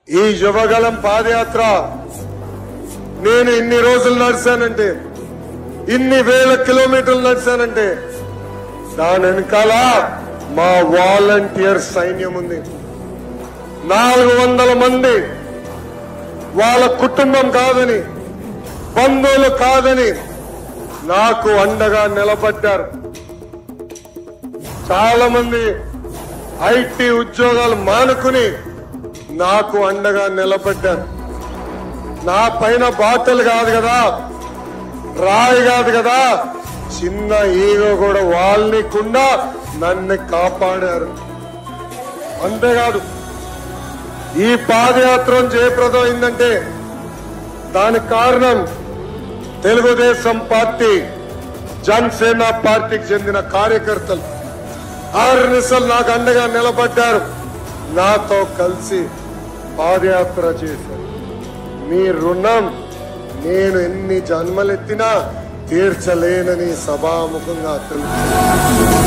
ఈ యువగలం పాదయాత్ర నేను ఇన్ని రోజులు నడిచానంటే, ఇన్ని వేల కిలోమీటర్లు నడిచానంటే దాని వెనకాల మా వాలంటీర్ సైన్యం ఉంది. 400 మంది వాళ్ళ కుటుంబం కాదని, బంధువులు కాదని నాకు అండగా నిలబడ్డారు. చాలా మంది ఐటీ ఉద్యోగాలు మానుకుని నాకు అండగా నిలబడ్డారు. నా పైన బాటలు కాదు కదా, రాయి కాదు కదా, చిన్న ఈగో కూడా వాళ్ళనికుండా నన్ను కాపాడారు. అంతేకాదు, ఈ పాదయాత్ర జయప్రదం అయిందంటే దానికి కారణం తెలుగుదేశం పార్టీ, జనసేన పార్టీకి చెందిన కార్యకర్తలు ఆర్ఎస్ఎల్ నాకు అండగా నిలబడ్డారు. నాతో కలిసి పాదయాత్ర చేశారు. మీ రుణం నేను ఎన్ని జన్మలెత్తినా తీర్చలేనని సభాముఖంగా తెలుసు.